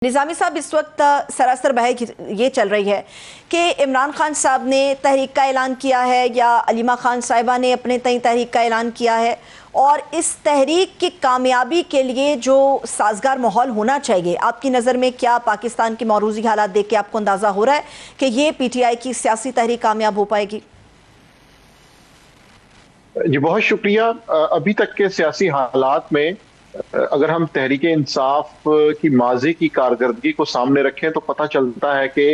निज़ामी साहब, इस वक्त सरासर बहस ये चल रही है कि इमरान खान साहब ने तहरीक का ऐलान किया है या अलीमा खान साहिबा ने अपने तय तहरीक का ऐलान किया है, और इस तहरीक की कामयाबी के लिए जो साजगार माहौल होना चाहिए, आपकी नज़र में क्या पाकिस्तान के मौरूज़ी हालात देख के आपको अंदाज़ा हो रहा है कि ये PTI की सियासी तहरीक कामयाब हो पाएगी? जी बहुत शुक्रिया। अभी तक के सियासी हालात में अगर हम तहरीक इंसाफ की माजी की कारकर्दगी को सामने रखें तो पता चलता है कि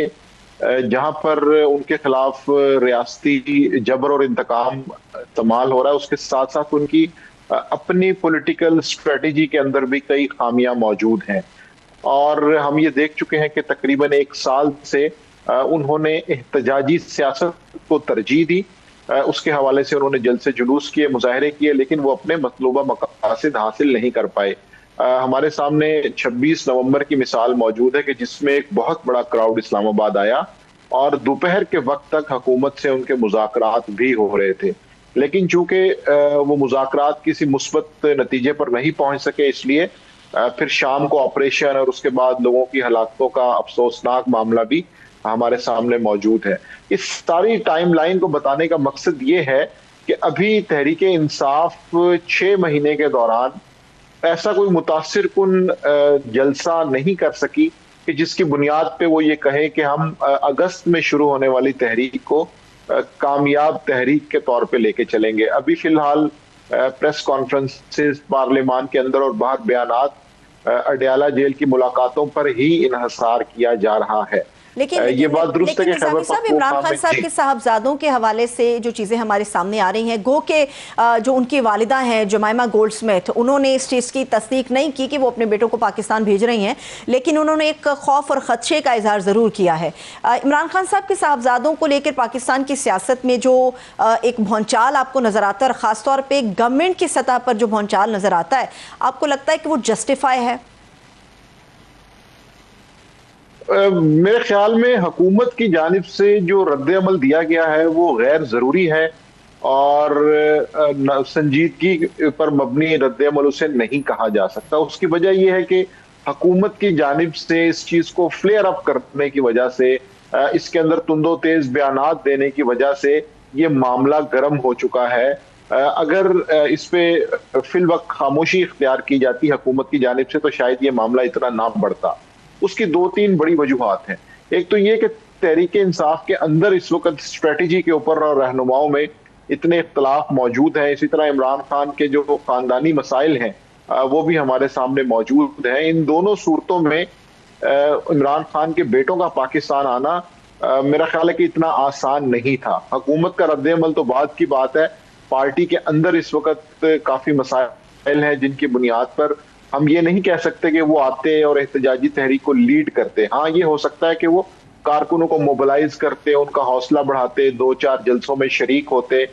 जहां पर उनके खिलाफ रियासती जबर और इंतकाम इस्तेमाल हो रहा है, उसके साथ साथ उनकी अपनी पॉलिटिकल स्ट्रेटजी के अंदर भी कई खामियां मौजूद हैं। और हम ये देख चुके हैं कि तकरीबन 1 साल से उन्होंने एहतजाजी सियासत को तरजीह दी। उसके हवाले से उन्होंने जलसे जुलूस किए, मुजाहरे किए, लेकिन वो अपने मतलूबा मकासद हासिल नहीं कर पाए। हमारे सामने 26 नवंबर की मिसाल मौजूद है कि जिसमें एक बहुत बड़ा क्राउड इस्लामाबाद आया और दोपहर के वक्त तक हुकूमत से उनके मुज़ाकरात भी हो रहे थे, लेकिन चूंकि वो मुज़ाकरात किसी मुस्बत नतीजे पर नहीं पहुंच सके, इसलिए फिर शाम को ऑपरेशन और उसके बाद लोगों की हलाकतों का अफसोसनाक मामला भी हमारे सामने मौजूद है। इस सारी टाइमलाइन को बताने का मकसद ये है कि अभी तहरीक इंसाफ 6 महीने के दौरान ऐसा कोई मुतासिर कुन जलसा नहीं कर सकी कि जिसकी बुनियाद पे वो ये कहे कि हम अगस्त में शुरू होने वाली तहरीक को कामयाब तहरीक के तौर पे लेके चलेंगे। अभी फिलहाल प्रेस कॉन्फ्रेंसेस पार्लियामान के अंदर और बाहर बयानात अडयाला जेल की मुलाकातों पर ही इन्हसार किया जा रहा है। लेकिन ये बात दुरुस्त है कि निज़ामी साहब, इमरान खान साहब के साहबजादों के हवाले से जो चीज़ें हमारे सामने आ रही हैं, गो के जो उनकी वालिदा हैं जमाइमा गोल्डस्मिथ, उन्होंने इस चीज़ की तस्दीक नहीं की कि वो अपने बेटों को पाकिस्तान भेज रही हैं, लेकिन उन्होंने एक खौफ और खदशे का इजहार ज़रूर किया है। इमरान खान साहब के साहबजादों को लेकर पाकिस्तान की सियासत में जो एक भौचाल आपको नज़र आता है, और ख़ासतौर पर गवर्नमेंट की सतह पर जो भौचाल नज़र आता है, आपको लगता है कि वो जस्टिफाई है? मेरे ख्याल में हुकूमत की जानिब से जो रद्द अमल दिया गया है वो गैर जरूरी है और संजीदगी पर मबनी रद्द अमल उसे नहीं कहा जा सकता। उसकी वजह यह है कि हुकूमत की जानिब से इस चीज को फ्लेयर अप करने की वजह से, इसके अंदर तुंदो तेज बयानात देने की वजह से ये मामला गर्म हो चुका है। अगर इस पे फिल वक्त खामोशी इख्तियार की जाती हुकूमत की जानिब से तो शायद ये मामला इतना ना बढ़ता। उसकी 2-3 बड़ी वजूहात हैं। एक तो ये कि तहरीक इंसाफ के अंदर इस वक्त स्ट्रेटजी के ऊपर और रहनुमाओं में इतने इख्तलाफ मौजूद हैं। इसी तरह इमरान खान के जो खानदानी मसाइल हैं वो भी हमारे सामने मौजूद हैं। इन दोनों सूरतों में इमरान खान के बेटों का पाकिस्तान आना मेरा ख्याल है कि इतना आसान नहीं था। हुकूमत का रद्द अमल तो बाद की बात है, पार्टी के अंदर इस वक्त काफी मसाइल हैं जिनकी बुनियाद पर हम ये नहीं कह सकते कि वो आते और एहतजाजी तहरीक को लीड करते। हाँ, ये हो सकता है कि वो कारकुनों को मोबिलाइज करते, उनका हौसला बढ़ाते, 2-4 जलसों में शरीक होते,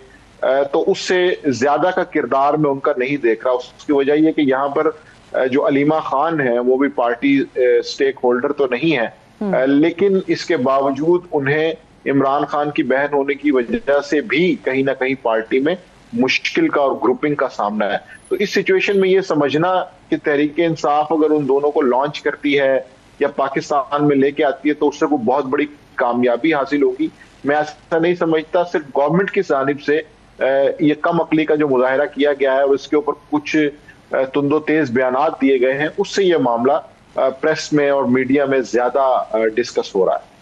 तो उससे ज्यादा का किरदार में उनका नहीं देख रहा। उसकी वजह यह कि यहाँ पर जो अलीमा खान है वो भी पार्टी स्टेक होल्डर तो नहीं है, लेकिन इसके बावजूद उन्हें इमरान खान की बहन होने की वजह से भी कहीं ना कहीं पार्टी में मुश्किल का और ग्रुपिंग का सामना है। तो इस सिचुएशन में ये समझना कि तहरीक इंसाफ अगर उन दोनों को लॉन्च करती है या पाकिस्तान में लेके आती है तो उससे कोई बहुत बड़ी कामयाबी हासिल होगी, मैं ऐसा नहीं समझता। सिर्फ गवर्नमेंट की जानिब से ये कम अकली का जो मुजाहरा किया गया है और इसके ऊपर कुछ तुंदो तेज बयानात दिए गए हैं, उससे ये मामला प्रेस में और मीडिया में ज्यादा डिस्कस हो रहा है।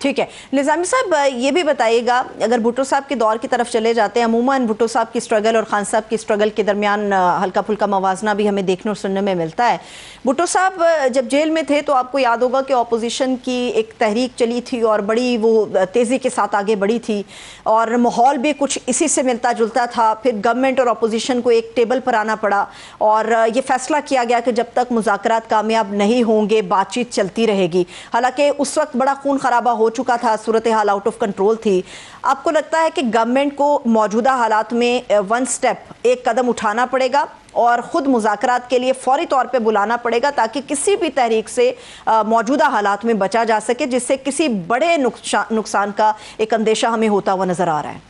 ठीक है निज़ामी साहब, ये भी बताइएगा, अगर भुट्टो साहब के दौर की तरफ चले जाते हैं, अमूमन भुट्टो साहब की स्ट्रगल और खान साहब की स्ट्रगल के दरमियान हल्का फुल्का मवाजना भी हमें देखने और सुनने में मिलता है। भुट्टो साहब जब जेल में थे तो आपको याद होगा कि अपोजिशन की एक तहरीक चली थी और बड़ी वो तेज़ी के साथ आगे बढ़ी थी और माहौल भी कुछ इसी से मिलता जुलता था। फिर गवर्नमेंट और अपोजिशन को एक टेबल पर आना पड़ा और ये फैसला किया गया कि जब तक मुज़ाकरात कामयाब नहीं होंगे बातचीत चलती रहेगी। हालांकि उस वक्त बड़ा खून खराबा हो चुका था, सूरत हाल आउट ऑफ कंट्रोल थी। आपको लगता है कि गवर्नमेंट को मौजूदा हालात में वन स्टेप, एक कदम उठाना पड़ेगा और खुद मुज़ाकरात के लिए फौरी तौर पे बुलाना पड़ेगा ताकि किसी भी तहरीक से मौजूदा हालात में बचा जा सके, जिससे किसी बड़े नुकसान का एक अंदेशा हमें होता हुआ नजर आ रहा है?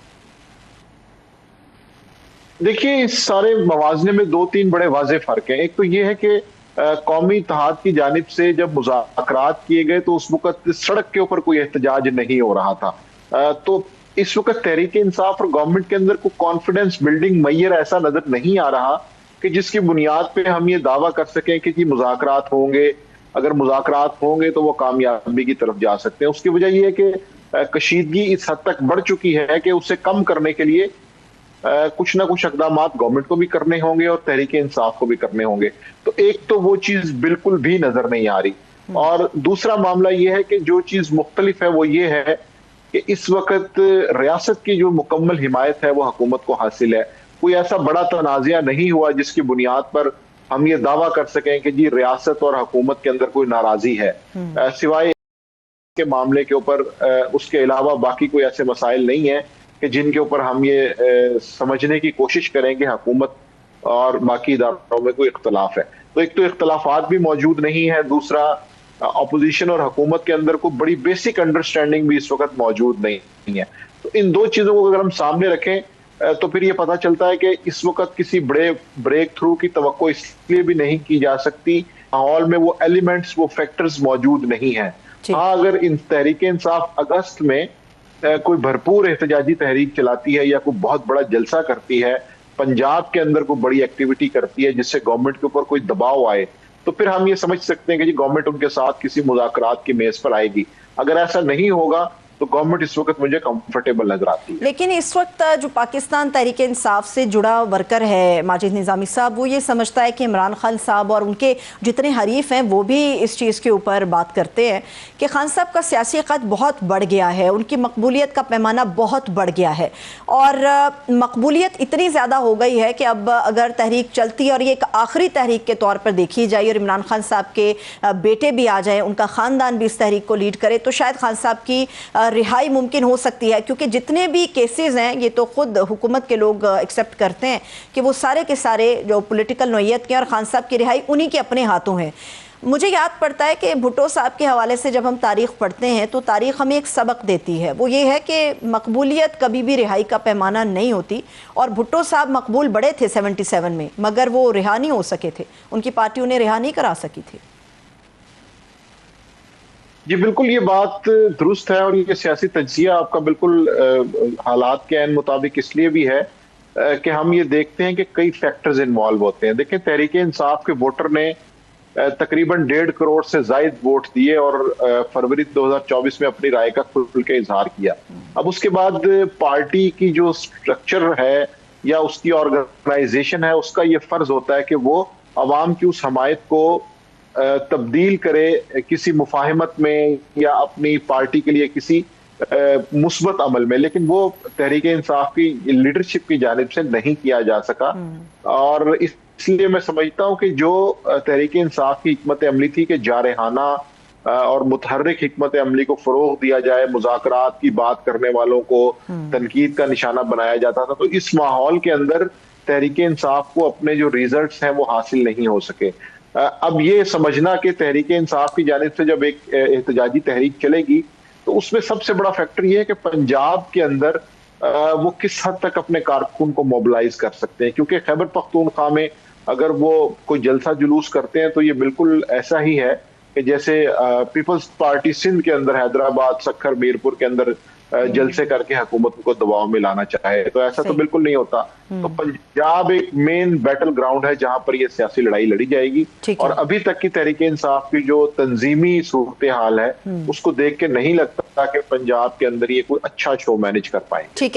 देखिए, इस सारे मवाजने में 2-3 बड़े वाज़ेह फर्क हैं। एक तो ये है कि कौमी इत्तेहाद की जानिब से जब मुज़ाकरात किए गए तो उस वक्त सड़क के ऊपर कोई एहतजाज नहीं हो रहा था। तो इस वक्त तहरीक इंसाफ और गवर्नमेंट के अंदर कोई कॉन्फिडेंस बिल्डिंग मैयर ऐसा नजर नहीं आ रहा कि जिसकी बुनियाद पे हम ये दावा कर सकें कि जी मुज़ाकरात होंगे, अगर मुज़ाकरात होंगे तो वो कामयाबी की तरफ जा सकते हैं। उसकी वजह यह है कि कशीदगी इस हद तक बढ़ चुकी है कि उसे कम करने के लिए कुछ ना कुछ इक़दाम गवर्नमेंट को भी करने होंगे और तहरीक इंसाफ को भी करने होंगे। तो एक तो वो चीज बिल्कुल भी नजर नहीं आ रही, और दूसरा मामला ये है कि जो चीज मुख्तलिफ है वो ये है कि इस वक्त रियासत की जो मुकम्मल हिमायत है वो हुकूमत को हासिल है। कोई ऐसा बड़ा तनाज़ा नहीं हुआ जिसकी बुनियाद पर हम ये दावा कर सकें कि जी रियासत और हुकूमत के अंदर कोई नाराजगी है। सिवाय के मामले के ऊपर उसके अलावा बाकी कोई ऐसे मसाइल नहीं है कि जिनके ऊपर हम ये समझने की कोशिश करें कि हुकूमत और बाकी इदारों में कोई इख्तलाफ है। तो एक तो इख्तलाफात भी मौजूद नहीं है, दूसरा अपोजिशन और हुकूमत के अंदर कोई बड़ी बेसिक अंडरस्टैंडिंग भी इस वक्त मौजूद नहीं है। तो इन दो चीजों को अगर हम सामने रखें तो फिर ये पता चलता है कि इस वक्त किसी बड़े ब्रेक थ्रू की तवक्को इसलिए भी नहीं की जा सकती, माहौल में वो एलिमेंट्स, वो फैक्टर्स मौजूद नहीं है। हाँ, अगर इन तहरीक इंसाफ अगस्त में कोई भरपूर एहतजाजी तहरीक चलाती है या कोई बहुत बड़ा जलसा करती है, पंजाब के अंदर कोई बड़ी एक्टिविटी करती है जिससे गवर्नमेंट के ऊपर कोई दबाव आए, तो फिर हम ये समझ सकते हैं कि जी गवर्नमेंट उनके साथ किसी मुज़ाकरात की मेज पर आएगी। अगर ऐसा नहीं होगा तो गवर्नमेंट इस वक्त मुझे कंफर्टेबल नजर आती है। लेकिन इस वक्त जो पाकिस्तान तहरीक इंसाफ से जुड़ा वर्कर है माजिद निज़ामी साहब, वो ये समझता है कि इमरान खान साहब और उनके जितने हरीफ हैं वो भी इस चीज़ के ऊपर बात करते हैं कि खान साहब का सियासी कद बहुत बढ़ गया है, उनकी मकबूलियत का पैमाना बहुत बढ़ गया है, और मकबूलियत इतनी ज़्यादा हो गई है कि अब अगर तहरीक चलती है और ये एक आखिरी तहरीक के तौर पर देखी जाए और इमरान खान साहब के बेटे भी आ जाए, उनका ख़ानदान भी इस तहरीक को लीड करे, तो शायद खान साहब की रिहाई मुमकिन हो सकती है। क्योंकि जितने भी केसेस हैं, ये तो खुद हुकूमत के लोग एक्सेप्ट करते हैं कि वो सारे के सारे जो पॉलिटिकल नौयत के, और खान साहब की रिहाई उन्हीं के अपने हाथों है। मुझे याद पड़ता है कि भुट्टो साहब के हवाले से जब हम तारीख़ पढ़ते हैं तो तारीख़ हमें एक सबक देती है, वो ये है कि मकबूलियत कभी भी रिहाई का पैमाना नहीं होती, और भुट्टो साहब मकबूल बड़े थे 77 में, मगर वो रिहा नहीं हो सके थे, उनकी पार्टी उन्हें रिहा नहीं करा सकी थी। जी बिल्कुल, ये बात दुरुस्त है, और ये सियासी तज्जिया आपका बिल्कुल हालात के ऐन मुताबिक इसलिए भी है कि हम ये देखते हैं कि कई फैक्टर्स इन्वॉल्व होते हैं। देखिए, तहरीक इंसाफ के वोटर ने तकरीबन 1.5 करोड़ से ज्यादा वोट दिए और फरवरी 2024 में अपनी राय का खुल के इजहार किया। अब उसके बाद पार्टी की जो स्ट्रक्चर है या उसकी ऑर्गेनाइजेशन है, उसका ये फर्ज होता है कि वो अवाम की उस हमायत को तब्दील करे किसी मुफाहिमत में या अपनी पार्टी के लिए किसी मुस्बत अमल में, लेकिन वो तहरीक इंसाफ की लीडरशिप की जानिब से नहीं किया जा सका। और इसलिए मैं समझता हूं कि जो तहरीक इंसाफ की हिकमत अमली थी कि जारहाना और मुतहर्रिक हिकमत अमली को फरोग दिया जाए, मुज़ाकरात की बात करने वालों को तनकीद का निशाना बनाया जाता था, तो इस माहौल के अंदर तहरीक इंसाफ को अपने जो रिजल्ट्स हैं वो हासिल नहीं हो सके। अब ये समझना कि तहरीक इंसाफ की जानिब से जब एक एहतजाजी तहरीक चलेगी तो उसमें सबसे बड़ा फैक्टर ये है कि पंजाब के अंदर वो किस हद तक अपने कारकुन को मोबिलाइज कर सकते हैं, क्योंकि खैबर पख्तूनख्वा में अगर वो कोई जलसा जुलूस करते हैं तो ये बिल्कुल ऐसा ही है कि जैसे पीपल्स पार्टी सिंध के अंदर हैदराबाद, सक्खर, मीरपुर के अंदर जलसे करके हुकूमत को दबाव में लाना चाहे, तो ऐसा तो बिल्कुल नहीं होता। तो पंजाब एक मेन बैटल ग्राउंड है जहां पर ये सियासी लड़ाई लड़ी जाएगी, और अभी तक की तहरीक इंसाफ की जो तंजीमी सूरत हाल है उसको देख के नहीं लगता कि पंजाब के अंदर ये कोई अच्छा शो मैनेज कर पाएंगे।